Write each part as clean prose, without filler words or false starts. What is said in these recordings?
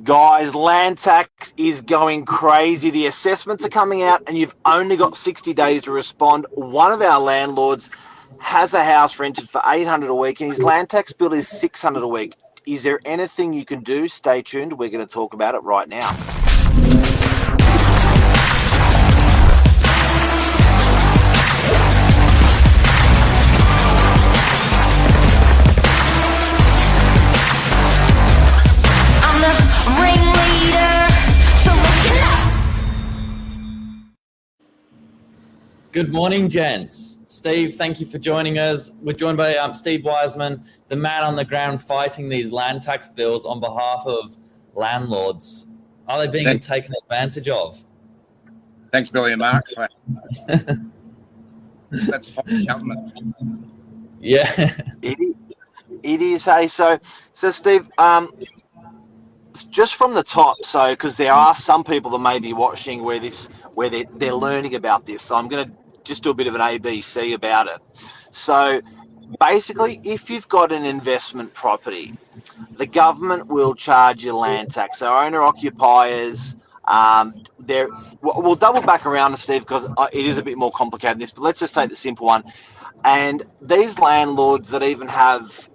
Guys, land tax is going crazy. The assessments are coming out and you've only got 60 days to respond. One of our landlords has a house rented for $800 a week and his land tax bill is $600 a week. Is there anything you can do? Stay tuned. We're going to talk about it right now. Good morning, gents. Steve, thank you for joining us. We're joined by Steve Wiseman, the man on the ground fighting these land tax bills on behalf of landlords. Are they being taken advantage of? Thanks, Billy and Mark. That's fine, government. Yeah. It is. Hey, so Steve, just from the top, so because there are some people that may be watching where they're learning about this, so I'm going to just do a bit of an ABC about it. So basically, if you've got an investment property, the government will charge you land tax. So owner occupiers, we'll double back around to Steve because it is a bit more complicated than this, but let's just take the simple one. And these landlords that even have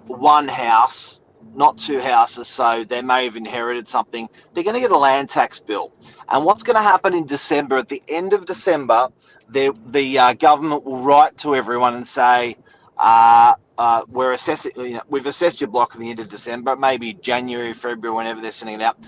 one house, not two houses, so they may have inherited something, they're going to get a land tax bill. And what's going to happen in December, at the end of December, the government will write to everyone and say, we're assessing, we've assessed your block at the end of December, maybe January, February, whenever they're sending it out,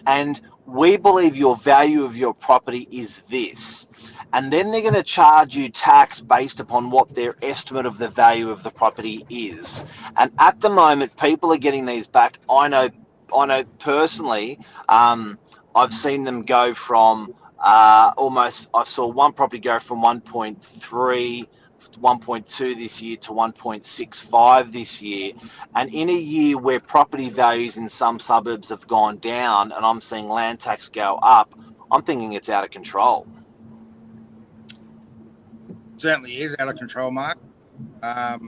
and we believe your value of your property is this. And then they're going to charge you tax based upon what their estimate of the value of the property is. And at the moment, people are getting these back. I know personally, I've seen them go from I saw one property go from 1.3, 1.2 this year to 1.65 this year. And in a year where property values in some suburbs have gone down and I'm seeing land tax go up, I'm thinking it's out of control. Certainly is out of control, Mark. Got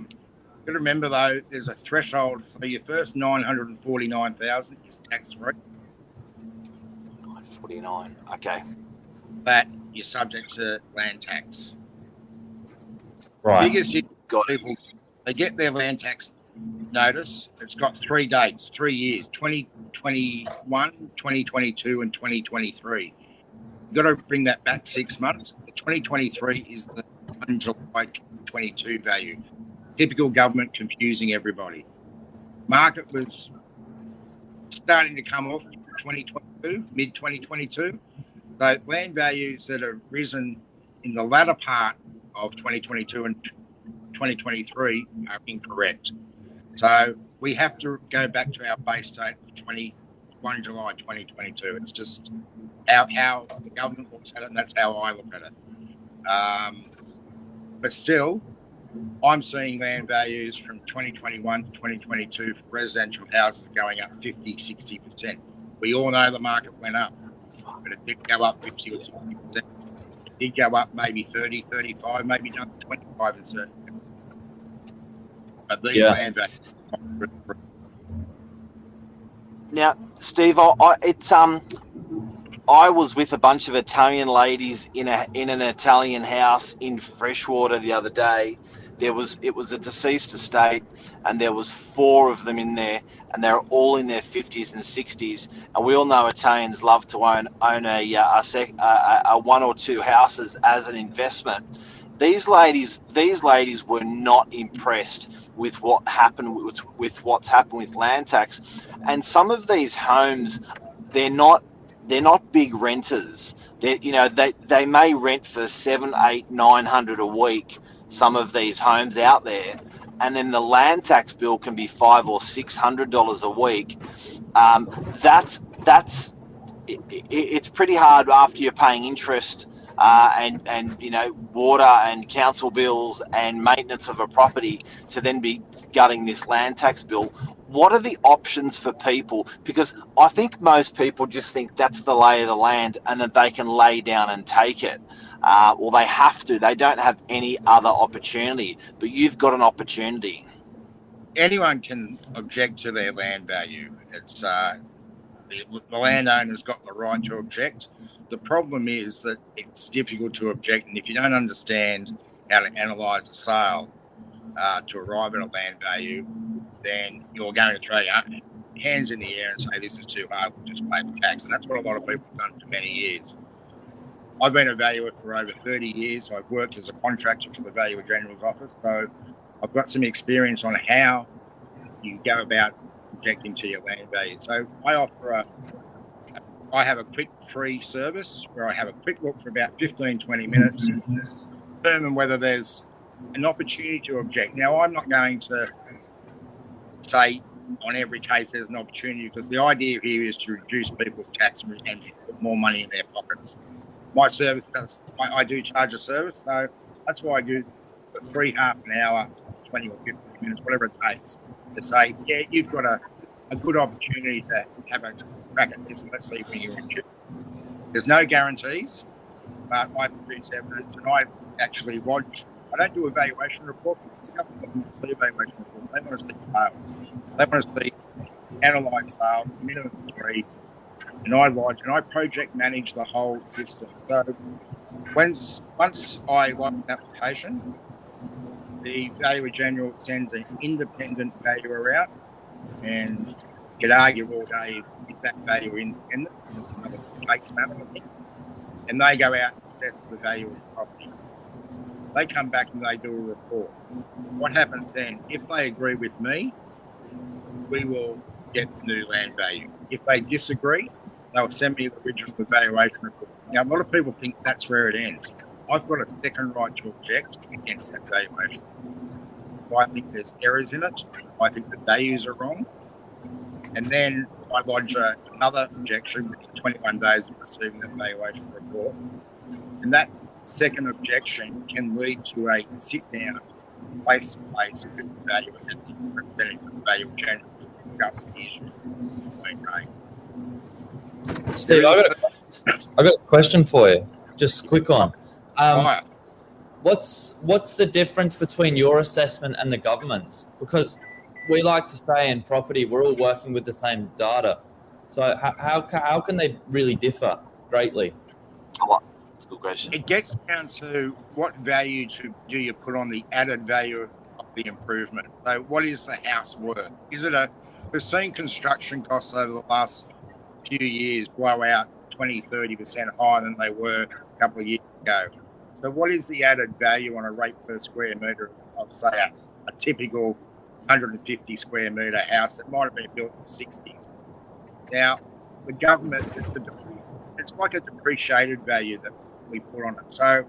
to remember though, there's a threshold for your first 949,000 is tax free. 949, okay. That you're subject to land tax. Right. Biggest people, they get their land tax notice. It's got 3 dates, 3 years: 2021, 2022, and 2023. You've got to bring that back 6 months. The 2023 is the 1 July 2022 value. Typical government confusing everybody. Market was starting to come off 2022, mid 2022. So land values that have risen in the latter part of 2022 and 2023 are incorrect. So we have to go back to our base date of 1 July 2022. It's just how the government looks at it, and that's how I look at it. But still, I'm seeing land values from 2021 to 2022 for residential houses going up 50, 60%. We all know the market went up, but it didn't go up 50 or 60%. It did go up maybe 30, 35, maybe down to 25 in certain areas. But these land values. Now, Steve, I was with a bunch of Italian ladies in an Italian house in Freshwater the other day. It was a deceased estate, and there was 4 of them in there, and they're all in their 50s and 60s. And we all know Italians love to own a 1 or 2 houses as an investment. These ladies were not impressed with what happened with what's happened with land tax, and some of these homes, they're not big renters. They may rent for $700, $800, $900 a week. Some of these homes out there, and then the land tax bill can be $500 or $600 a week. It's pretty hard after you're paying interest and water and council bills and maintenance of a property to then be gutting this land tax bill. What are the options for people? Because I think most people just think that's the lay of the land and that they can lay down and take it. Or they have to. They don't have any other opportunity. But you've got an opportunity. Anyone can object to their land value. It's the landowner's got the right to object. The problem is that it's difficult to object, and if you don't understand how to analyse a sale to arrive at a land value, then you're going to throw your hands in the air and say, this is too hard, we'll just pay the tax. And that's what a lot of people have done for many years. I've been a valuer for over 30 years. I've worked as a contractor for the Valuer General's office, so I've got some experience on how you go about objecting to your land value. So I have a quick free service where I have a quick look for about 15, 20 minutes to determine whether there's an opportunity to object. Now, I'm not going to say on every case there's an opportunity, because the idea here is to reduce people's tax and put more money in their pockets. My service I do charge a service, so that's why I do a free half an hour, 20 or 15 minutes, whatever it takes, to say, yeah, you've got a good opportunity to have a crack at this, and let's see when you're in. There's no guarantees, but I produce evidence, and I actually lodge. I don't do a valuation report. The government doesn't see a valuation report. They want to see sales. They want to see analysed sales, minimum 3, and I lodge and I project manage the whole system. So once I lodge an application, the Valuer General sends an independent valuer out, and you could argue all day if that valuer independent, it's another case matter, and they go out and assess the value of the property. They come back and they do a report. What happens then? If they agree with me, we will get the new land value. If they disagree, they'll send me the original evaluation report. Now, a lot of people think that's where it ends. I've got a second right to object against that valuation. I think there's errors in it. I think the values are wrong. And then I lodge another objection within 21 days of receiving the valuation report. And that second objection can lead to a sit-down face-to-face with the valuer and the representative of the Valuer General to discuss the issue. Steve, I've got a question for you. Just a quick one. What's the difference between your assessment and the government's? Because we like to say in property, we're all working with the same data. So how can they really differ greatly? That's a good question. It gets down to what value do you put on the added value of the improvement. So what is the house worth? We've seen construction costs over the last few years blow out 20-30% higher than they were a couple of years ago. So what is the added value on a rate per square metre of, say, a typical 150 square metre house that might have been built in the 60s? Now, the government, it's like a depreciated value that we put on it. So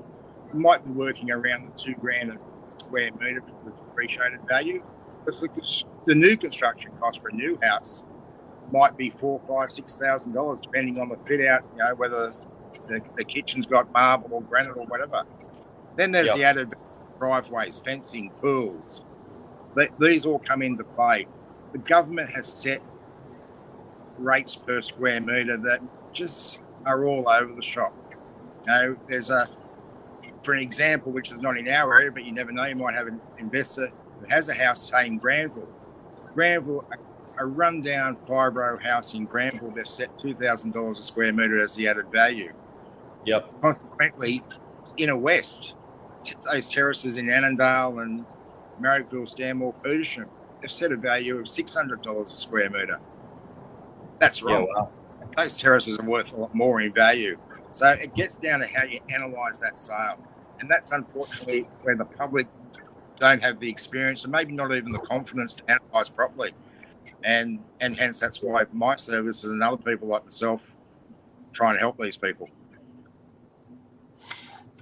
we might be working around the $2,000 a square metre for the depreciated value. Because the new construction cost for a new house might be $4,000, $5,000, $6,000, depending on the fit out, whether the kitchen's got marble or granite or whatever. Then there's the added driveways, fencing, pools. These all come into play. The government has set rates per square metre that just are all over the shop. For an example, which is not in our area, but you never know, you might have an investor who has a house, say, in Granville, a rundown fibro house in Granville, they've set $2,000 a square metre as the added value. Yep. Consequently, inner west, those terraces in Annandale and Marrickville, Stanmore, Petersham, they've set a value of $600 a square metre. That's wrong. Yeah, wow. Those terraces are worth a lot more in value. So it gets down to how you analyse that sale. And that's unfortunately where the public don't have the experience and maybe not even the confidence to analyse properly. And hence that's why my services and other people like myself try and help these people.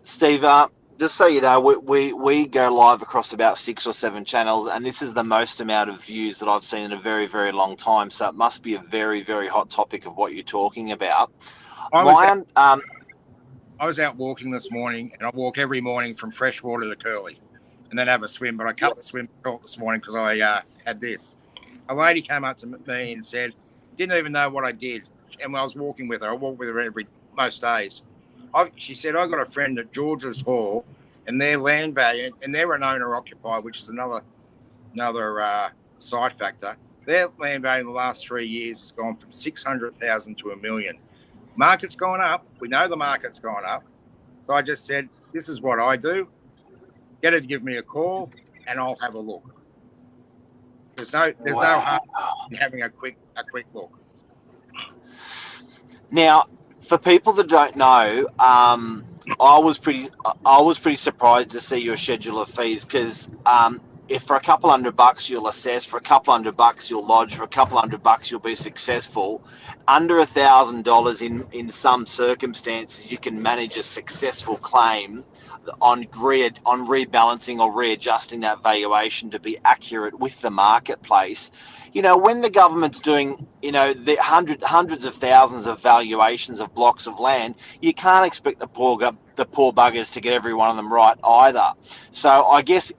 Steve, just so you know, we go live across about 6 or 7 channels, and this is the most amount of views that I've seen in a very, very long time. So it must be a very, very hot topic of what you're talking about. I was out walking this morning, and I walk every morning from Freshwater to Curly, and then have a swim. But I cut the swim short this morning because I had this. A lady came up to me and said, didn't even know what I did. And when I was walking with her, I walk with her most days. She said, I got a friend at George's Hall, and their land value, and they're an owner-occupier, which is another side factor. Their land value in the last 3 years has gone from 600,000 to $1 million. Market's gone up. We know the market's gone up. So I just said, this is what I do. Get her to give me a call, and I'll have a look. There's no harm in having a quick look. Now, for people that don't know, I was pretty surprised to see your schedule of fees because if for a couple $100 you'll assess, for a couple $100 you'll lodge, for a couple $100 you'll be successful. Under $1,000 in some circumstances, you can manage a successful claim on rebalancing or readjusting that valuation to be accurate with the marketplace. When the government's doing, the hundreds of thousands of valuations of blocks of land, you can't expect the poor buggers to get every one of them right either. So I guess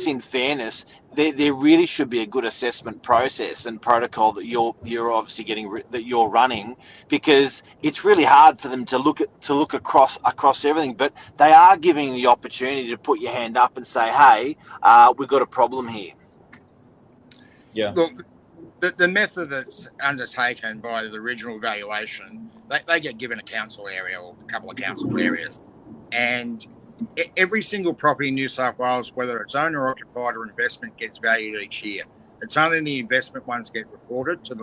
in fairness, there really should be a good assessment process and protocol that you're obviously that you're running, because it's really hard for them to look across everything. But they are giving you the opportunity to put your hand up and say, hey, we've got a problem here. Yeah. Look, the method that's undertaken by the regional valuation, they get given a council area or a couple of council areas, and every single property in New South Wales, whether it's owner occupied or investment, gets valued each year. It's only the investment ones get reported to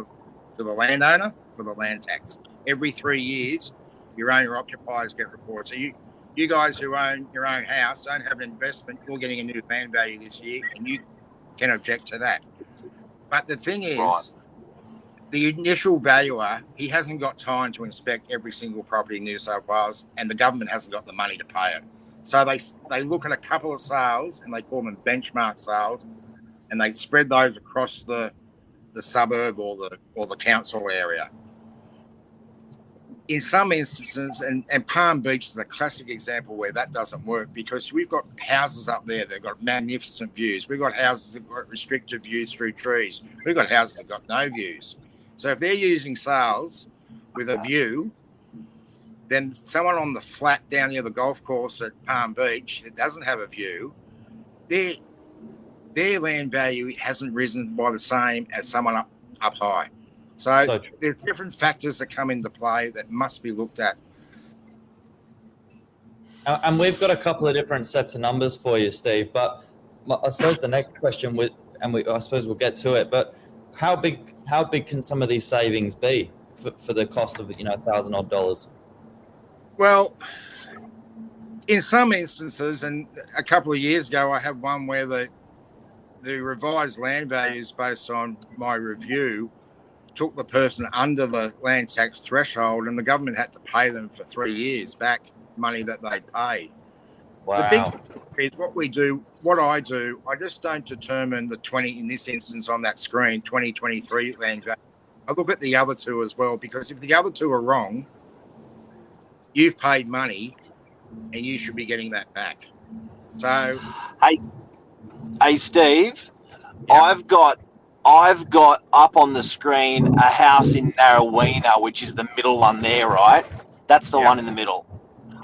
the landowner for the land tax. Every 3 years, your owner occupiers get reported. So you guys who own your own house don't have an investment, you're getting a new land value this year, and you can object to that. But the thing is, right, the initial valuer, he hasn't got time to inspect every single property in New South Wales, and the government hasn't got the money to pay it. So they look at a couple of sales, and they call them benchmark sales, and they spread those across the suburb or the council area. In some instances, and Palm Beach is a classic example where that doesn't work, because we've got houses up there that have got magnificent views. We've got houses that have got restricted views through trees. We've got houses that have got no views. So if they're using sales with a view, then someone on the flat down near the golf course at Palm Beach that doesn't have a view, their land value hasn't risen by the same as someone up high. So there's different factors that come into play that must be looked at. And we've got a couple of different sets of numbers for you, Steve. But I suppose the next question, I suppose we'll get to it, but how big can some of these savings be for the cost of $1,000 odd? Well, in some instances, and a couple of years ago, I had one where the revised land values based on my review took the person under the land tax threshold, and the government had to pay them for 3 years back money that they paid. Wow. The big is what I do, I just don't determine the 20, in this instance on that screen, 2023 land value. I look at the other two as well, because if the other two are wrong, you've paid money and you should be getting that back. So, hey Steve, yeah. I've got up on the screen a house in Narrowena, which is the middle one there, right? That's the one in the middle.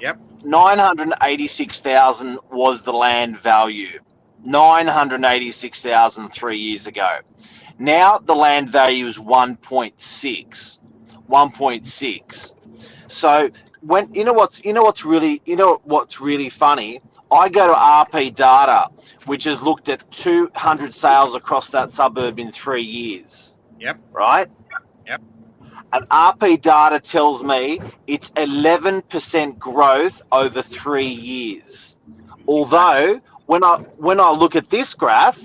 Yep. 986,000 was the land value. 986,000 3 years ago. Now the land value is 1.6. 1.6. So when what's really funny? I go to RP Data, which has looked at 200 sales across that suburb in 3 years. Yep. Right? Yep. And RP Data tells me it's 11% growth over 3 years. Although when I look at this graph,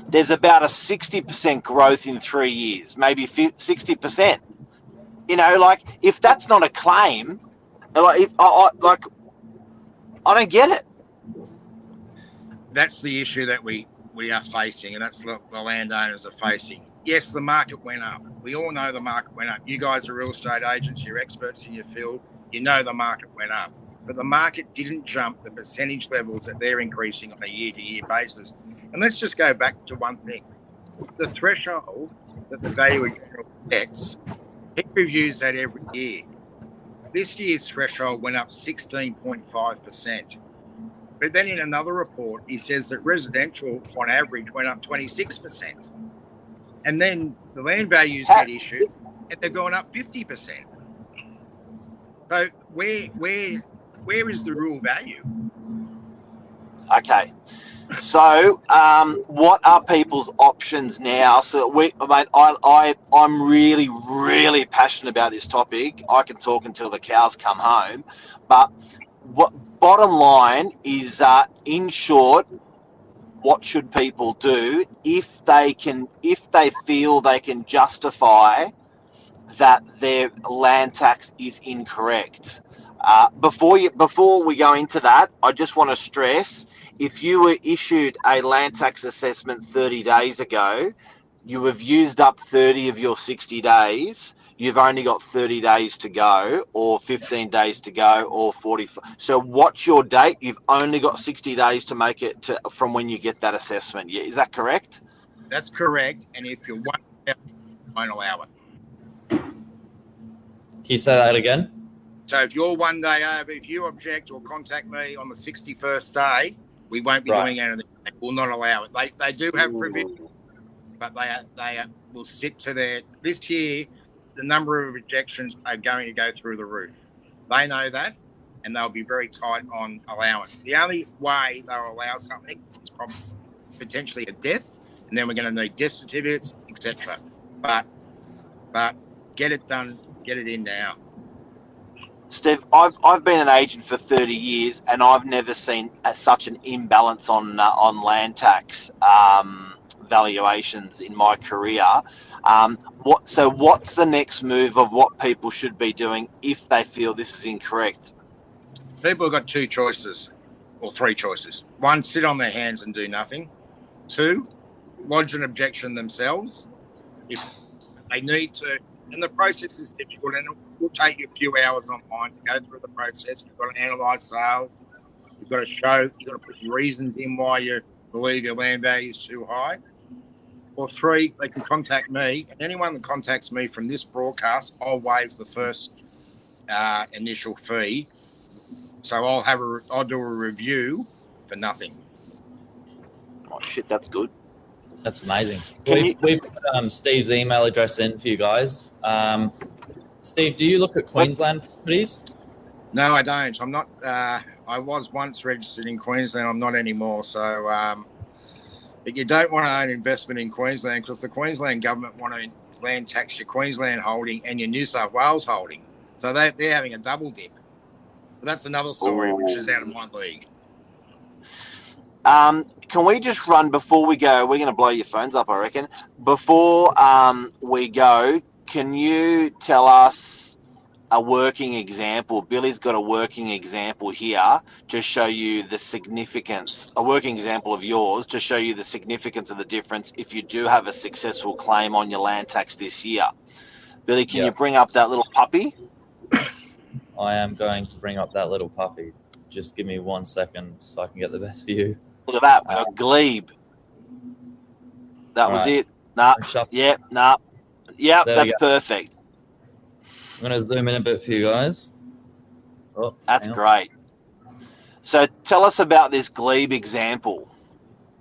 there's about a 60% growth in 3 years, maybe 60%. If that's not a claim, I don't get it. That's the issue that we are facing, and that's the landowners are facing. Yes, the market went up. We all know the market went up. You guys are real estate agents, you're experts in your field. You know the market went up. But the market didn't jump the percentage levels that they're increasing on a year-to-year basis. And let's just go back to one thing. The threshold that the valuer sets, he reviews that every year. This year's threshold went up 16.5%. But then in another report, he says that residential, on average, went up 26%. And then the land values get issued, and they're going up 50%. So where is the real value? Okay. So, what are people's options now? So, I'm really, really passionate about this topic. I can talk until the cows come home. But bottom line is, in short, what should people do if they feel they can justify that their land tax is incorrect? Before we go into that, I just want to stress, if you were issued a land tax assessment 30 days ago, you have used up 30 of your 60 days. You've only got 30 days to go, or 15 days to go, or 40. So what's your date? You've only got 60 days to make it from when you get that assessment. Yeah, is that correct? That's correct. And if you're one, I won't allow it. Can you say that again? So if you're 1 day over, if you object or contact me on the 61st day, we won't be doing anything. They will not allow it. They do have provision, but they will stick to their. This year, the number of rejections are going to go through the roof. They know that, and they'll be very tight on allowance. The only way they'll allow something is probably potentially a death, and then we're going to need death certificates, etc. But get it done, get it in now. Steve, I've been an agent for 30 years, and I've never seen such an imbalance on land tax valuations in my career. So what's the next move of what people should be doing if they feel this is incorrect? People have got two choices, or three choices. One, sit on their hands and do nothing. Two, lodge an objection themselves if they need to. And the process is difficult, and it will take you a few hours online to go through the process. You've got to analyse sales. You've got to show, you've got to put reasons in why you believe your land value is too high. Or three, they can contact me. And anyone that contacts me from this broadcast, I'll waive the first initial fee. So I'll do a review for nothing. Oh shit, that's good. That's amazing. So we've put Steve's email address in for you guys. Steve, do you look at Queensland properties? No, I don't. I'm not. I was once registered in Queensland. I'm not anymore. So, but you don't want to own investment in Queensland because the Queensland government want to land tax your Queensland holding and your New South Wales holding. So they're having a double dip. But that's another story, which is out of my league. Can we just run before we go? We're going to blow your phones up, I reckon. Before we go, can you tell us a working example? Billy's got a working example here to show you the significance, a working example of yours to show you the significance of the difference if you do have a successful claim on your land tax this year. Billy, can you bring up that little puppy? I am going to bring up that little puppy. Just give me 1 second so I can get the best view. Look at that, a glebe. That was it. Nah. Yep, nah. Yep, that's perfect. I'm going to zoom in a bit for you guys. Oh, that's great. So tell us about this glebe example.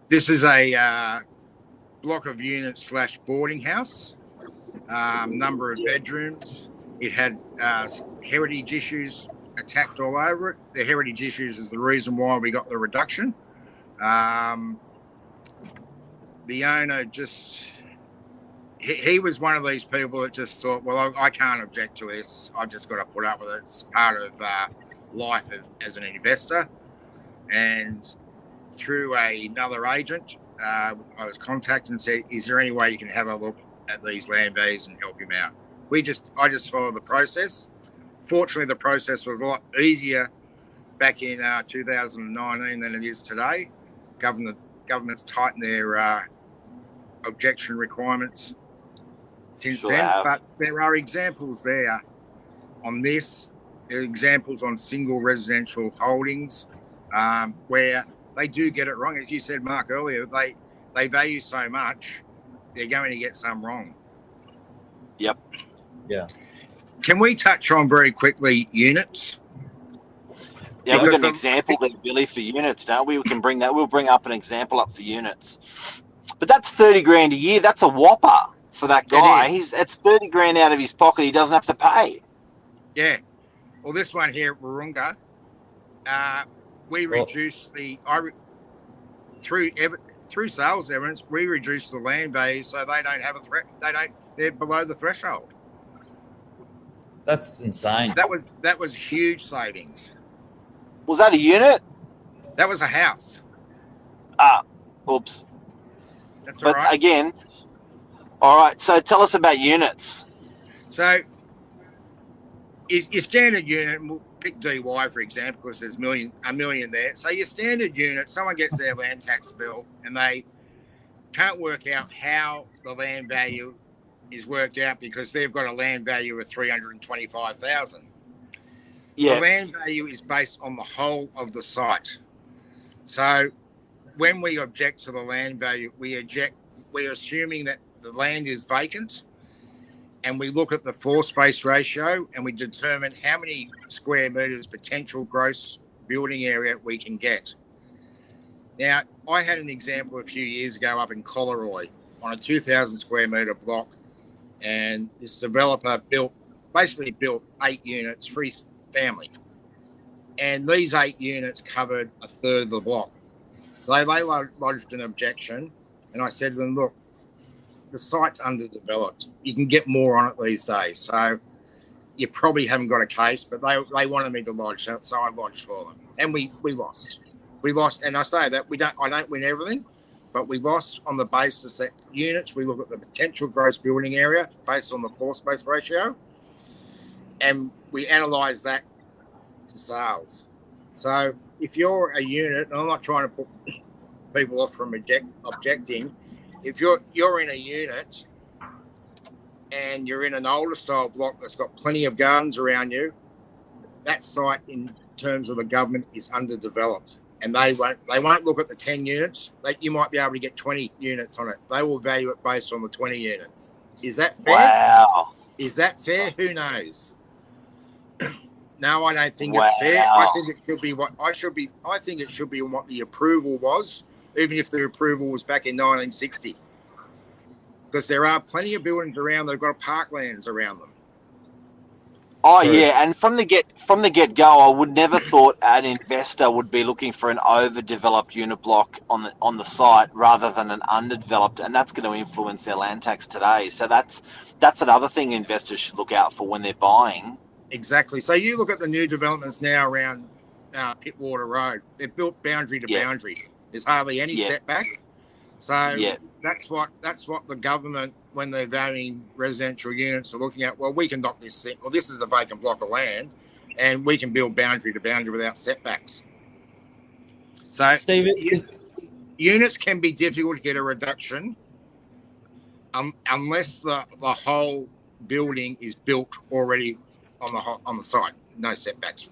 This is a block of units / boarding house, number of bedrooms. It had heritage issues attacked all over it. The heritage issues is the reason why we got the reduction. The owner just, he was one of these people that just thought, well, I can't object to this. I've just got to put up with it. It's part of life as an investor. And through another agent, I was contacted and said, is there any way you can have a look at these land values and help him out? I just followed the process. Fortunately, the process was a lot easier back in 2019 than it is today. Government's tightened their objection requirements since then. But there are examples there on this. There are examples on single residential holdings where they do get it wrong. As you said, Mark, earlier, they value so much, they're going to get some wrong. Yep. Yeah. Can we touch on very quickly units? Yeah, we've got an example there, Billy, for units, don't we? We can bring that. We'll bring up an example up for units. But that's 30 grand a year. That's a whopper. for that guy. is. It's 30 grand out of his pocket. He doesn't have to pay. Yeah. Well, this one here at Warunga, we Well- reduced through sales evidence, we reduced the land value so they don't have a threat. They're below the threshold. That's insane. That was huge savings. Was that a unit? That was a house. Oops. That's all But right. again, all right. So tell us about units. So, your standard unit, we'll pick DY for example, because there's a million there. So your standard unit, someone gets their land tax bill and they can't work out how the land value is worked out because they've got a land value of 325,000. Yeah. The land value is based on the whole of the site. So when we object to the land value, we're assuming that the land is vacant, and we look at the floor space ratio and we determine how many square meters potential gross building area we can get. Now, I had an example a few years ago up in Collaroy on a 2,000 square meter block, and this developer basically built 8 units, 3 family. And these 8 units covered a third of the block. They lodged an objection, and I said to them, look, the site's underdeveloped. You can get more on it these days. So you probably haven't got a case, but they wanted me to lodge, so I lodged for them. And we lost. We lost, and I say that I don't win everything, but we lost on the basis that units, we look at the potential gross building area based on the floor space ratio, and we analyse that to sales. So if you're a unit, and I'm not trying to put people off from objecting, if you're in a unit and you're in an older style block that's got plenty of gardens around you, that site in terms of the government is underdeveloped, and they won't look at the 10 units. You might be able to get 20 units on it. They will value it based on the 20 units. Is that fair? Wow. Is that fair? Who knows? No, I don't think it's fair. I think it should be I think it should be what the approval was, even if the approval was back in 1960. Because there are plenty of buildings around, they've got parklands around them. Oh yeah, and from the get go, I would never thought an investor would be looking for an overdeveloped unit block on the site rather than an underdeveloped, and that's going to influence their land tax today. So that's another thing investors should look out for when they're buying. Exactly. So you look at the new developments now around Pittwater Road. They're built boundary to boundary. There's hardly any setback. So that's what the government, when they're valuing residential units, are looking at. Well, we can knock this thing. Well, this is a vacant block of land, and we can build boundary to boundary without setbacks. So, Steve, units can be difficult to get a reduction unless the whole building is built already on the site, no setbacks.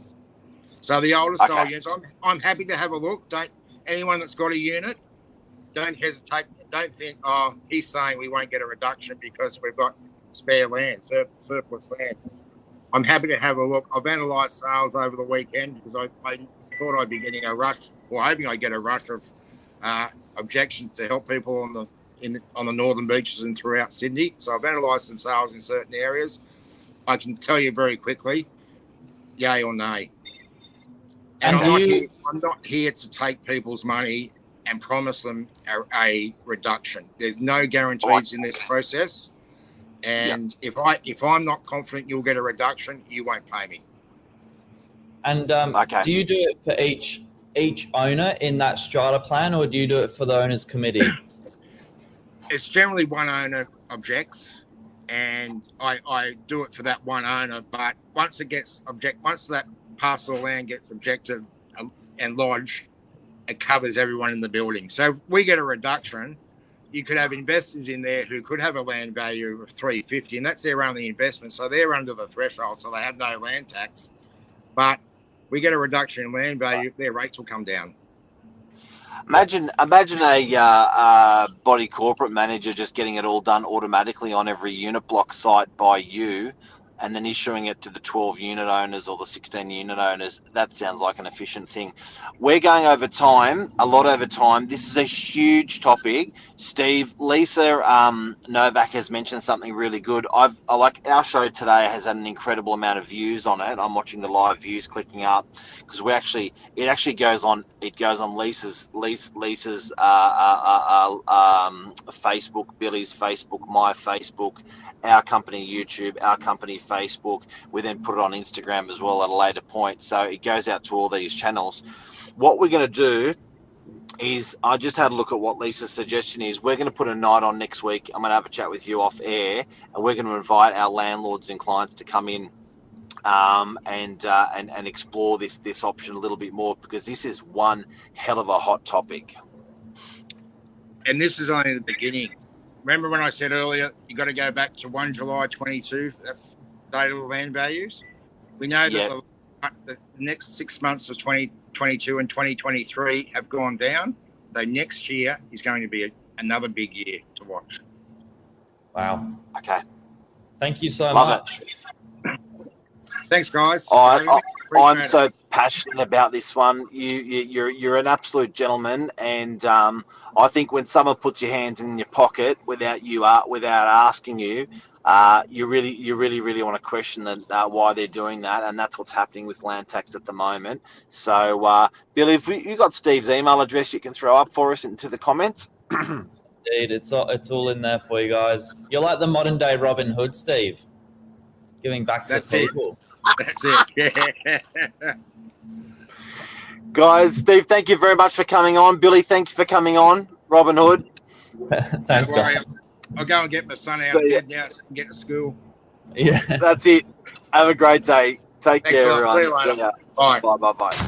So the older style units, I'm happy to have a look. Anyone that's got a unit, don't hesitate. Don't think, oh, he's saying we won't get a reduction because we've got spare land, surplus land. I'm happy to have a look. I've analysed sales over the weekend because I thought I'd be getting a rush, or hoping I'd get a rush of objections to help people on the northern beaches and throughout Sydney. So I've analysed some sales in certain areas. I can tell you very quickly, yay or nay. And I'm not here to take people's money and promise them a reduction. There's no guarantees in this process. And if I'm not confident you'll get a reduction, you won't pay me. And do you do it for each owner in that strata plan, or do you do it for the owners committee? It's generally one owner objects, and I do it for that one owner. But once that parcel of land gets objected and lodged, it covers everyone in the building. So if we get a reduction, you could have investors in there who could have a land value of 350, and that's their only investment. So they're under the threshold, so they have no land tax. But we get a reduction in land value, their rates will come down. Imagine a body corporate manager just getting it all done automatically on every unit block site by you. and then issuing it to the 12 unit owners or the 16 unit owners. That sounds like an efficient thing. We're going over time, a lot over time. This is a huge topic. Steve, Lisa Novak has mentioned something really good. I like our show today has had an incredible amount of views on it. I'm watching the live views clicking up because it actually goes on Lisa's Facebook, Billy's Facebook, my Facebook, our company YouTube, our company Facebook. We then put it on Instagram as well at a later point. So it goes out to all these channels. What we're going to do is, I just had a look at what Lisa's suggestion is. We're going to put a night on next week. I'm going to have a chat with you off air, and we're going to invite our landlords and clients to come in and explore this option a little bit more, because this is one hell of a hot topic. And this is only the beginning. Remember when I said earlier, you got to go back to 1 July 22. That's the date of the land values. We know that the next 6 months of 2022 and 2023 have gone down. So next year is going to be another big year to watch. Wow. Okay. Thank you so Love much. It. Thanks, guys. I'm so passionate about this one. You're an absolute gentleman, and I think when someone puts your hands in your pocket without asking you, you really want to question why they're doing that, and that's what's happening with land tax at the moment. So, Billy, if you got Steve's email address, you can throw up for us into the comments. Indeed, it's all in there for you guys. You're like the modern day Robin Hood, Steve, giving back to the people. That's it. Yeah. Guys, Steve, thank you very much for coming on. Billy, thank you for coming on. Robin Hood. Thanks, guys. I'll go and get my son out of bed now so I can get to school. Yeah. That's it. Have a great day. Take Thanks care, a lot. everyone. See you later. Bye. Bye.